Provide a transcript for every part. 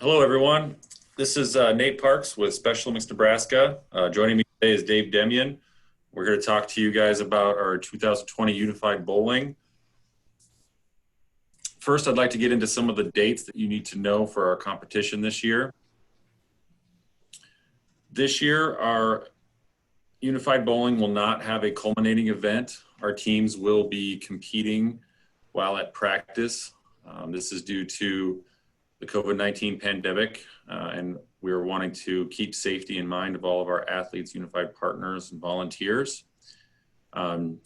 Hello, everyone. This is Nate Parks with Special Olympics Nebraska. Joining me today is Dave Demian. We're here to talk to you guys about our 2020 Unified Bowling. First, I'd like to get into some of the dates that you need to know for our competition this year. This year, our Unified Bowling will not have a culminating event. Our teams will be competing while at practice. This is due to the COVID-19 pandemic, and we're wanting to keep safety in mind of all of our athletes, unified partners, and volunteers.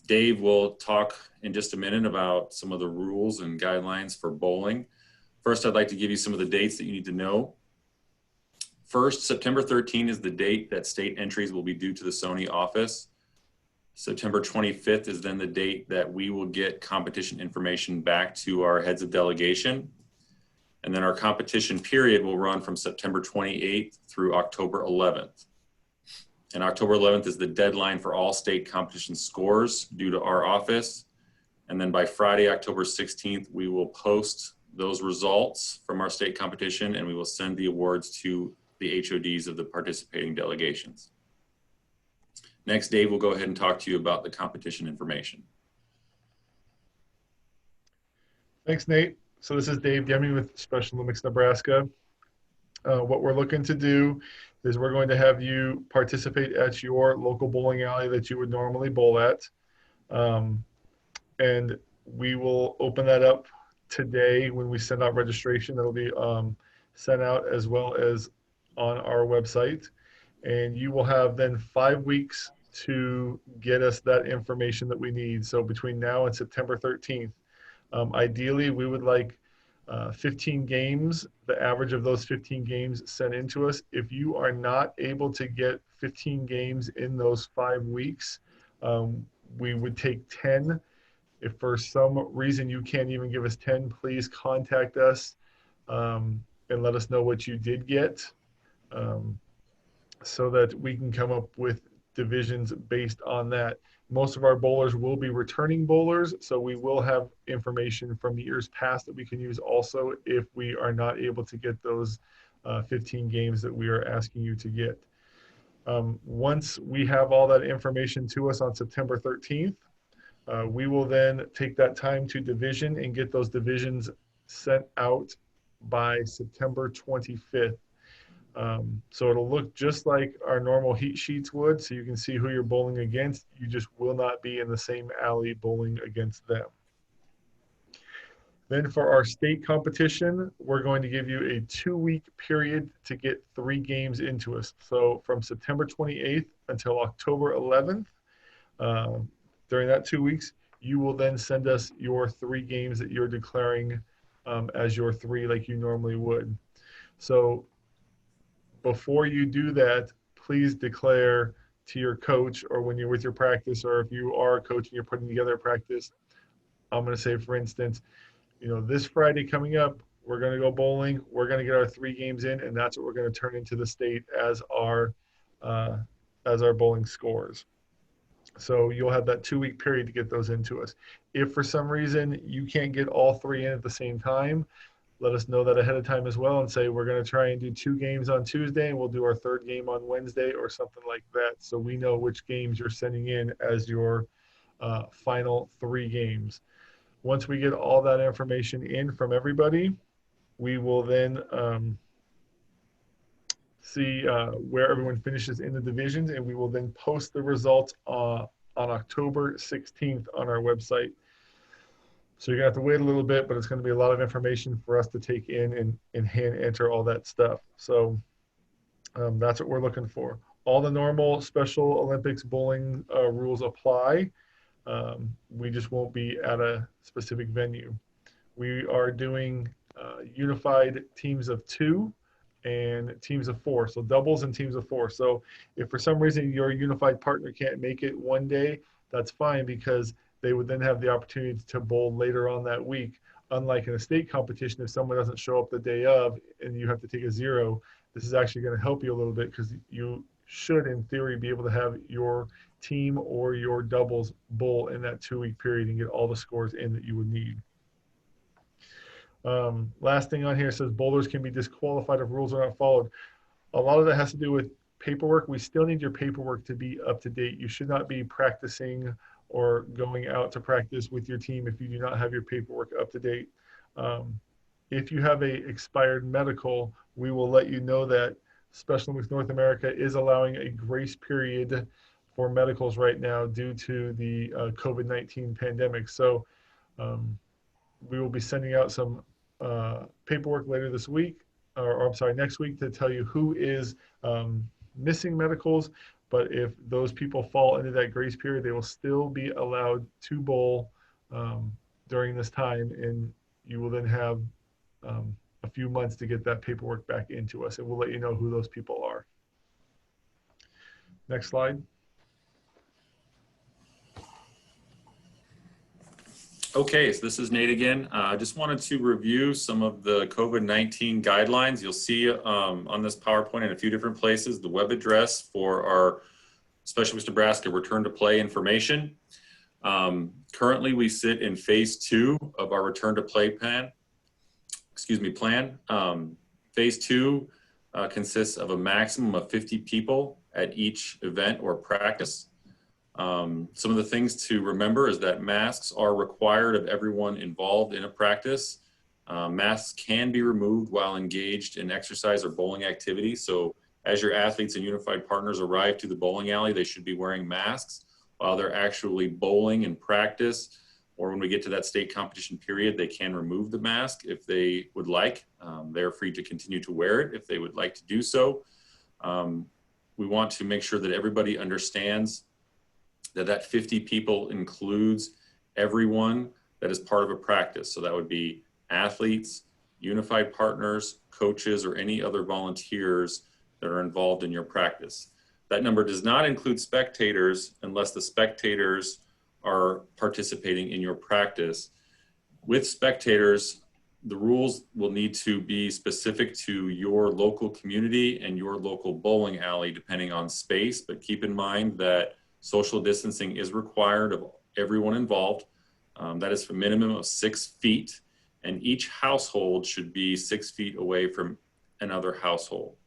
Dave will talk in just a minute about some of the rules and guidelines for bowling. First, I'd like to give you some of the dates that you need to know. First, September 13 is the date that state entries will be due to the Sony office. September 25th is then the date that we will get competition information back to our heads of delegation. And then our competition period will run from September 28th through October 11th. And October 11th is the deadline for all state competition scores due to our office. And then by Friday, October 16th, we will post those results from our state competition, and we will send the awards to the HODs of the participating delegations. Next, Dave will go ahead and talk to you about the competition information. Thanks, Nate. So this is Dave Demian with Special Olympics Nebraska. What we're looking to do is we're going to have you participate at your local bowling alley that you would normally bowl at. And we will open that up today when we send out registration. That'll be sent out as well as on our website. And you will have then 5 weeks to get us that information that we need. So between now and September 13th, ideally, we would like 15 games, the average of those 15 games sent into us. If you are not able to get 15 games in those 5 weeks, we would take 10. If for some reason you can't even give us 10, please contact us and let us know what you did get so that we can come up with divisions based on that. Most of our bowlers will be returning bowlers, so we will have information from years past that we can use also if we are not able to get those 15 games that we are asking you to get. Once we have all that information to us on September 13th, we will then take that time to division and get those divisions sent out by September 25th. So it'll look just like our normal heat sheets would, so you can see who you're bowling against. You just will not be in the same alley bowling against them. Then for our state competition, we're going to give you a 2-week period to get 3 games into us. So from September 28th until October 11th, during that 2 weeks, you will then send us your 3 games that you're declaring as your 3 like you normally would. So before you do that, please declare to your coach, or when you're with your practice, or if you are a coach and you're putting together a practice, I'm going to say, for instance, this Friday coming up, we're going to go bowling. We're going to get our 3 games in, and that's what we're going to turn into the state as our bowling scores. So you'll have that 2-week period to get those into us. If for some reason you can't get all 3 in at the same time, let us know that ahead of time as well and say we're going to try and do 2 games on Tuesday and we'll do our 3rd game on Wednesday or something like that, so we know which games you're sending in as your final 3 games. Once we get all that information in from everybody, we will then see where everyone finishes in the divisions, and we will then post the results on October 16th on our website. So you're going to have to wait a little bit, but it's going to be a lot of information for us to take in and hand enter all that stuff. So that's what we're looking for. All the normal Special Olympics bowling rules apply. We just won't be at a specific venue. We are doing unified teams of 2 and teams of 4. So doubles and teams of 4. So if for some reason your unified partner can't make it one day, that's fine, because they would then have the opportunity to bowl later on that week. Unlike in a state competition, if someone doesn't show up the day of and you have to take a 0, this is actually going to help you a little bit, because you should, in theory, be able to have your team or your doubles bowl in that 2-week period and get all the scores in that you would need. Last thing on here says bowlers can be disqualified if rules are not followed. A lot of that has to do with paperwork. We still need your paperwork to be up to date. You should not be practicing or going out to practice with your team if you do not have your paperwork up to date. If you have a expired medical, we will let you know that Special Olympics North America is allowing a grace period for medicals right now due to the COVID-19 pandemic. So we will be sending out some paperwork later this week, or I'm sorry, next week, to tell you who is missing medicals. But if those people fall into that grace period, they will still be allowed to bowl during this time, and you will then have a few months to get that paperwork back into us, and we'll let you know who those people are. Next slide. Okay, so this is Nate again. I just wanted to review some of the COVID-19 guidelines. You'll see on this PowerPoint in a few different places the web address for our Special Olympics Nebraska return to play information. Currently, we sit in phase 2 of our return to play plan. Phase 2 consists of a maximum of 50 people at each event or practice. Some of the things to remember is that masks are required of everyone involved in a practice. Masks can be removed while engaged in exercise or bowling activity. So as your athletes and unified partners arrive to the bowling alley, they should be wearing masks while they're actually bowling in practice, or when we get to that state competition period, they can remove the mask if they would like. They're free to continue to wear it if they would like to do so. We want to make sure that everybody understands that 50 people includes everyone that is part of a practice. So that would be athletes, unified partners, coaches, or any other volunteers that are involved in your practice. That number does not include spectators unless the spectators are participating in your practice. With spectators, the rules will need to be specific to your local community and your local bowling alley, depending on space. But keep in mind that social distancing is required of everyone involved. That is for a minimum of 6 feet, and each household should be 6 feet away from another household.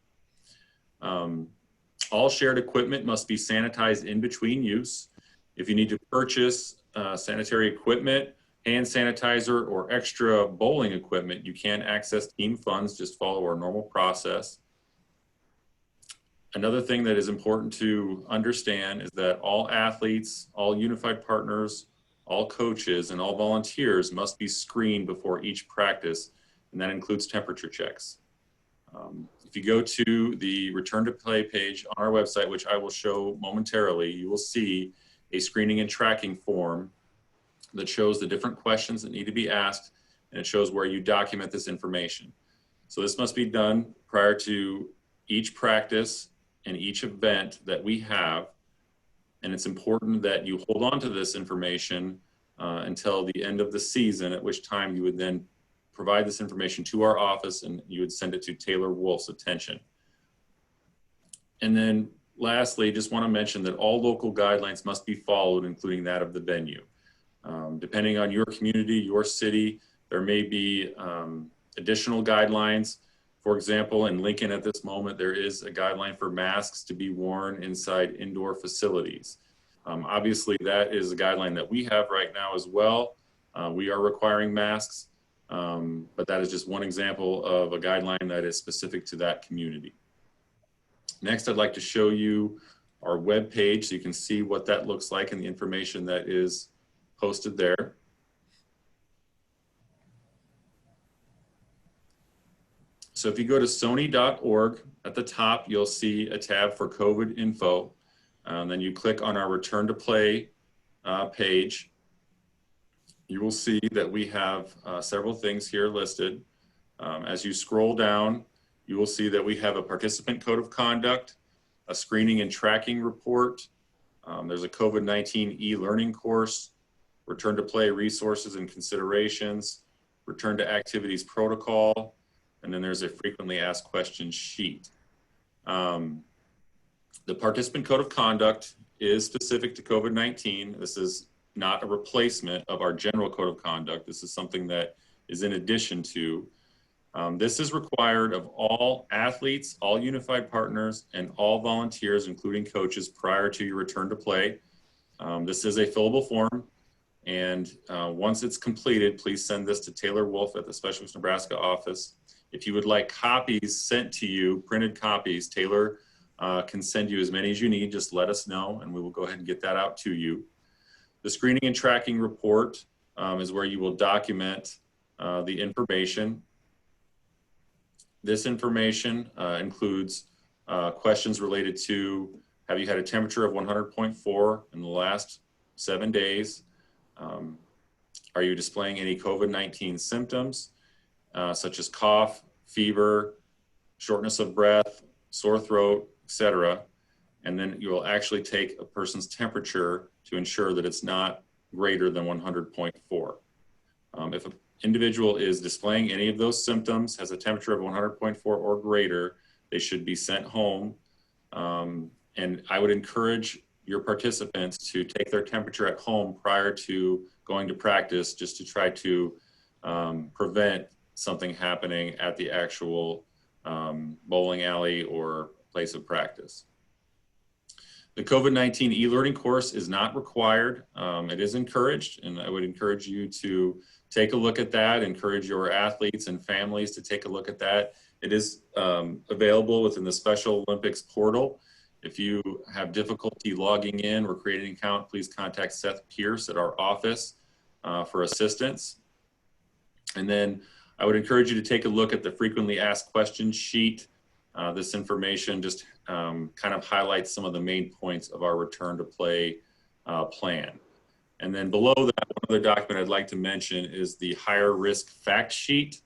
All shared equipment must be sanitized in between use. If you need to purchase sanitary equipment, hand sanitizer, or extra bowling equipment, you can access team funds. Just follow our normal process. Another thing that is important to understand is that all athletes, all unified partners, all coaches, and all volunteers must be screened before each practice, and that includes temperature checks. If you go to the return to play page on our website, which I will show momentarily, you will see a screening and tracking form that shows the different questions that need to be asked, and it shows where you document this information. So this must be done prior to each practice and each event that we have, and it's important that you hold on to this information until the end of the season, at which time you would then provide this information to our office and you would send it to Taylor Wolf's attention. And then lastly, just want to mention that all local guidelines must be followed, including that of the venue. Depending on your community, your city, there may be additional guidelines. For example, in Lincoln at this moment, there is a guideline for masks to be worn inside indoor facilities. Obviously, that is a guideline that we have right now as well. We are requiring masks, but that is just one example of a guideline that is specific to that community. Next, I'd like to show you our web page so you can see what that looks like and the information that is posted there. So if you go to sony.org, at the top, you'll see a tab for COVID info. Then you click on our return to play page. You will see that we have several things here listed. As you scroll down, you will see that we have a participant code of conduct, a screening and tracking report. There's a COVID-19 e-learning course, return to play resources and considerations, return to activities protocol, and then there's a frequently asked questions sheet. The participant code of conduct is specific to COVID-19. This is not a replacement of our general code of conduct. This is something that is in addition to. This is required of all athletes, all unified partners, and all volunteers, including coaches, prior to your return to play. This is a fillable form, and once it's completed, please send this to Taylor Wolf at the Special Olympics Nebraska office. If you would like copies sent to you, printed copies, Taylor can send you as many as you need. Just let us know, and we will go ahead and get that out to you. The screening and tracking report is where you will document the information. This information includes questions related to, have you had a temperature of 100.4 in the last 7 days? Are you displaying any COVID-19 symptoms, such as cough, fever, shortness of breath, sore throat, etc.? And then you will actually take a person's temperature to ensure that it's not greater than 100.4. If an individual is displaying any of those symptoms, has a temperature of 100.4 or greater, they should be sent home. And I would encourage your participants to take their temperature at home prior to going to practice, just to try to prevent something happening at the actual bowling alley or place of practice. The COVID-19 e-learning course is not required. It is encouraged, and I would encourage you to take a look at that, encourage your athletes and families to take a look at that. It is available within the Special Olympics portal. If you have difficulty logging in or creating an account, please contact Seth Pierce at our office for assistance. And then I would encourage you to take a look at the frequently asked questions sheet. This information just kind of highlights some of the main points of our return to play plan. And then below that, one other document I'd like to mention is the higher risk fact sheet.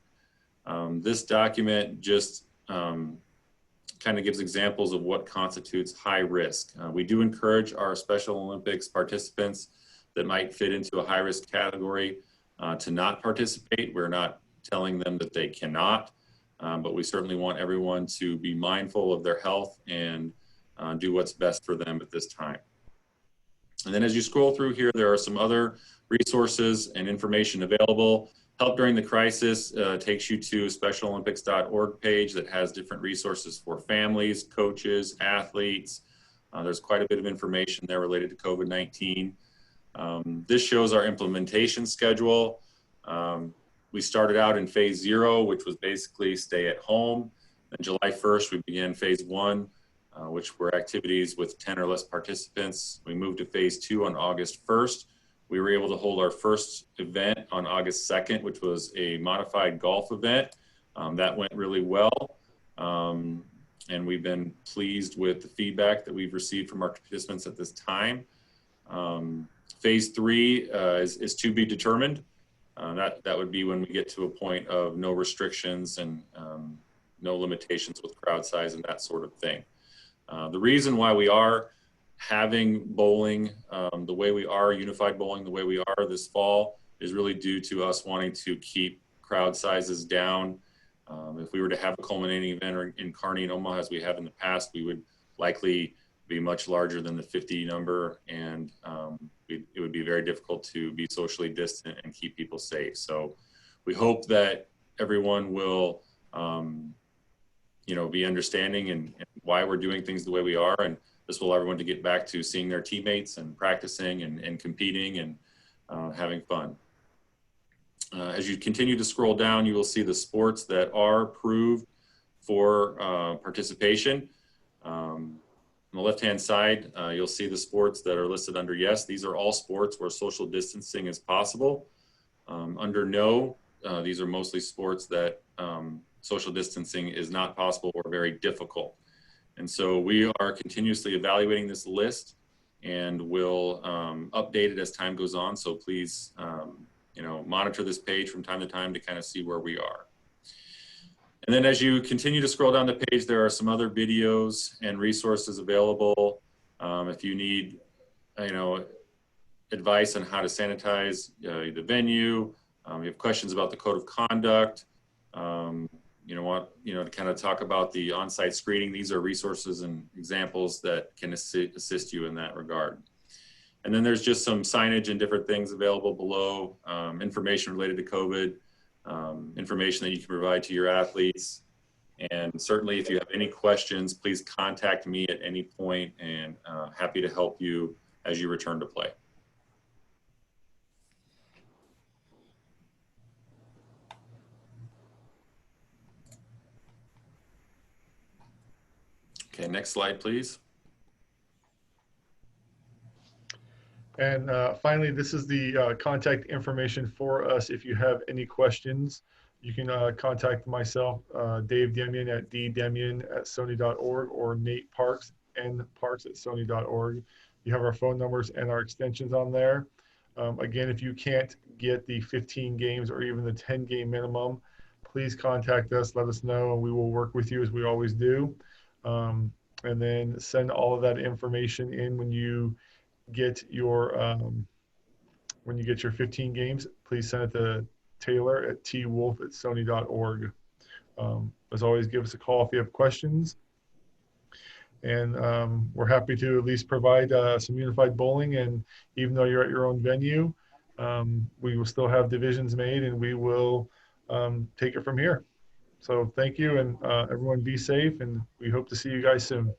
This document just kind of gives examples of what constitutes high risk. We do encourage our Special Olympics participants that might fit into a high risk category to not participate. We're not telling them that they cannot, but we certainly want everyone to be mindful of their health and do what's best for them at this time. And then as you scroll through here, there are some other resources and information available. Help During the Crisis takes you to specialolympics.org page that has different resources for families, coaches, athletes. There's quite a bit of information there related to COVID-19. This shows our implementation schedule. We started out in phase 0, which was basically stay at home. Then July 1st, we began phase 1, which were activities with 10 or less participants. We moved to phase 2 on August 1st. We were able to hold our first event on August 2nd, which was a modified golf event. That went really well. And we've been pleased with the feedback that we've received from our participants at this time. Phase 3 is to be determined. That would be when we get to a point of no restrictions and no limitations with crowd size and that sort of thing. The reason why we are having bowling the way we are, unified bowling the way we are this fall, is really due to us wanting to keep crowd sizes down. If we were to have a culminating event in Kearney and Omaha as we have in the past, we would likely be much larger than the 50 number, and it would be very difficult to be socially distant and keep people safe. So we hope that everyone will be understanding and why we're doing things the way we are, and this will allow everyone to get back to seeing their teammates and practicing and competing and having fun. As you continue to scroll down, you will see the sports that are approved for participation. On the left-hand side, you'll see the sports that are listed under yes. These are all sports where social distancing is possible. Under no, these are mostly sports that social distancing is not possible or very difficult. And so we are continuously evaluating this list and will update it as time goes on. So please, monitor this page from time to time to kind of see where we are. And then as you continue to scroll down the page, there are some other videos and resources available. If you need, advice on how to sanitize the venue, you have questions about the code of conduct, to kind of talk about the on-site screening. These are resources and examples that can assist you in that regard. And then there's just some signage and different things available below, information related to COVID. information that you can provide to your athletes. And certainly if you have any questions, please contact me at any point, and happy to help you as you return to play. Okay, next slide, please. And finally, this is the contact information for us. If you have any questions, you can contact myself, Dave Demian at ddemian@sony.org, or Nate Parks, nparks@sony.org. You have our phone numbers and our extensions on there. Again, if you can't get the 15 games or even the 10-game minimum, please contact us, let us know, and we will work with you as we always do. And then send all of that information in when you get your 15 games. Please send it to Taylor at twolf@sony.org. As always, give us a call if you have questions. And we're happy to at least provide some unified bowling. And even though you're at your own venue, we will still have divisions made, and we will take it from here. So thank you, and everyone be safe, and we hope to see you guys soon.